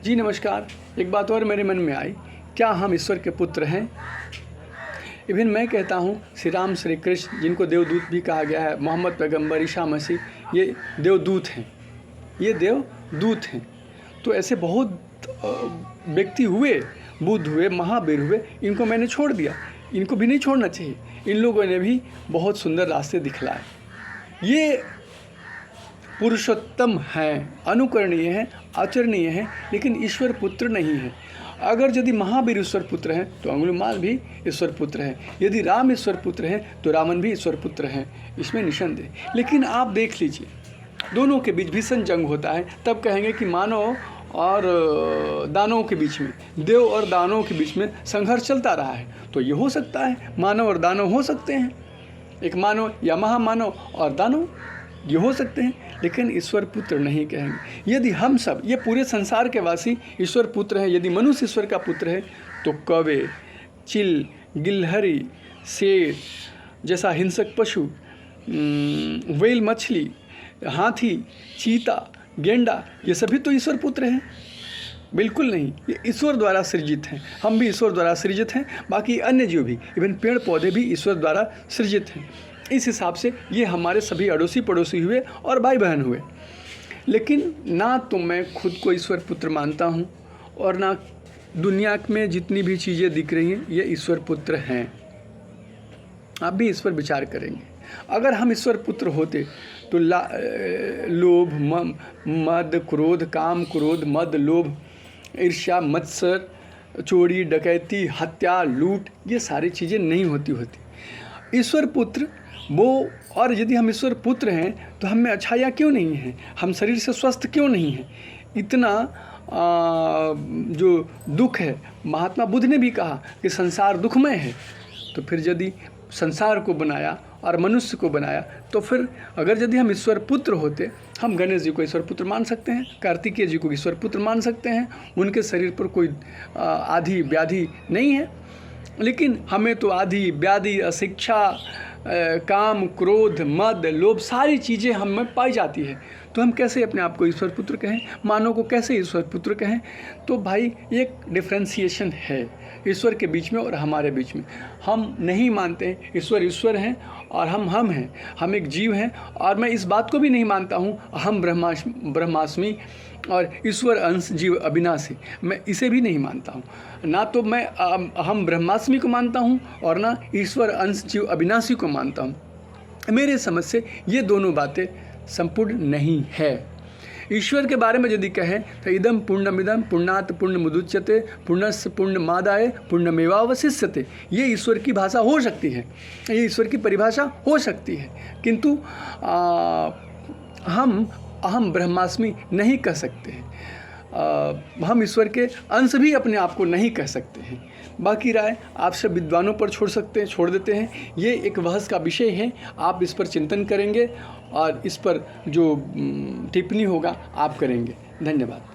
जी नमस्कार। एक बात और मेरे मन में आई, क्या हम ईश्वर के पुत्र हैं? इवन मैं कहता हूँ श्री राम श्री कृष्ण, जिनको देवदूत भी कहा गया है, मोहम्मद पैगंबर, ईसा मसीह, ये देवदूत हैं, ये देवदूत हैं। तो ऐसे बहुत व्यक्ति हुए, बुद्ध हुए, महावीर हुए, इनको मैंने छोड़ दिया, इनको भी नहीं छोड़ना चाहिए। इन लोगों ने भी बहुत सुंदर रास्ते दिखलाए। ये पुरुषोत्तम हैं, अनुकरणीय हैं, आचरणीय हैं, लेकिन ईश्वर पुत्र नहीं है। अगर यदि महावीर ईश्वर पुत्र हैं तो अंगुलीमाल भी ईश्वर पुत्र हैं, यदि राम ईश्वर पुत्र हैं तो रावण भी ईश्वर पुत्र हैं, इसमें निसंदेह। लेकिन आप देख लीजिए, दोनों के बीच भीषण जंग होता है, तब कहेंगे कि मानव और दानवों के बीच में, देव और दानवों के बीच में संघर्ष चलता रहा है। तो ये हो सकता है, मानव और दानव हो सकते हैं, एक मानव या महामानव और दानव ये हो सकते हैं, लेकिन ईश्वर पुत्र नहीं कहेंगे। यदि हम सब, ये पूरे संसार के वासी ईश्वर पुत्र हैं, यदि मनुष्य ईश्वर का पुत्र है, तो कौवे, चिल, गिलहरी, शेर जैसा हिंसक पशु, व्हेल मछली, हाथी, चीता, गेंडा, ये सभी तो ईश्वर पुत्र हैं? बिल्कुल नहीं, ये ईश्वर द्वारा सृजित हैं। हम भी ईश्वर द्वारा सृजित हैं, बाकी अन्य जीव भी, इवन पेड़ पौधे भी ईश्वर द्वारा सृजित हैं। इस हिसाब से ये हमारे सभी अड़ोसी पड़ोसी हुए और भाई बहन हुए। लेकिन ना तो मैं खुद को ईश्वर पुत्र मानता हूँ, और ना दुनिया में जितनी भी चीज़ें दिख रही हैं ये ईश्वर पुत्र हैं। आप भी इस पर विचार करेंगे। अगर हम ईश्वर पुत्र होते तो लोभ, मद, क्रोध, काम, क्रोध, मद, लोभ, ईर्ष्या, मत्सर, चोरी, डकैती, हत्या, लूट, ये सारी चीज़ें नहीं होती। ईश्वर पुत्र वो, और यदि हम ईश्वर पुत्र हैं तो हम में अच्छाइयाँ क्यों नहीं हैं? हम शरीर से स्वस्थ क्यों नहीं हैं? इतना जो दुख है, महात्मा बुद्ध ने भी कहा कि संसार दुखमय है। तो फिर यदि संसार को बनाया और मनुष्य को बनाया, तो फिर अगर यदि हम ईश्वर पुत्र होते, हम गणेश जी को ईश्वर पुत्र मान सकते हैं, कार्तिकेय जी को ईश्वर पुत्र मान सकते हैं, उनके शरीर पर कोई आदि व्याधि नहीं है। लेकिन हमें तो आदि व्याधि, अशिक्षा, काम, क्रोध, मद, लोभ, सारी चीज़ें हम में पाई जाती है। तो हम कैसे अपने आप को ईश्वर पुत्र कहें? मानव को कैसे ईश्वर पुत्र कहें? तो भाई एक डिफ्रेंसिएशन है ईश्वर के बीच में और हमारे बीच में। हम नहीं मानते हैं ईश्वर ईश्वर हैं और हम हैं, हम एक जीव हैं। और मैं इस बात को भी नहीं मानता हूँ हम ब्रह्मास्मि और ईश्वर अंश जीव अविनाशी, मैं इसे भी नहीं मानता हूँ। ना तो मैं हम ब्रह्मास्मि को मानता हूँ और ना ईश्वर अंश जीव अविनाशी को मानता हूँ। मेरे समझ से ये दोनों बातें संपूर्ण नहीं है। ईश्वर के बारे में यदि कहें तो इदम पूर्णमिदम पूर्णात् पूर्णमुदच्यते पूर्णस्य पूर्णमादाय पूर्णमेवावशिष्यते, ये ईश्वर की भाषा हो सकती है, ये ईश्वर की परिभाषा हो सकती है। किंतु हम अहम ब्रह्मास्मि नहीं कह सकते हैं। हम ईश्वर के अंश भी अपने आप को नहीं कह सकते हैं। बाकी राय आप सब विद्वानों पर छोड़ देते हैं। ये एक बहस का विषय है, आप इस पर चिंतन करेंगे और इस पर जो टिप्पणी होगा आप करेंगे। धन्यवाद।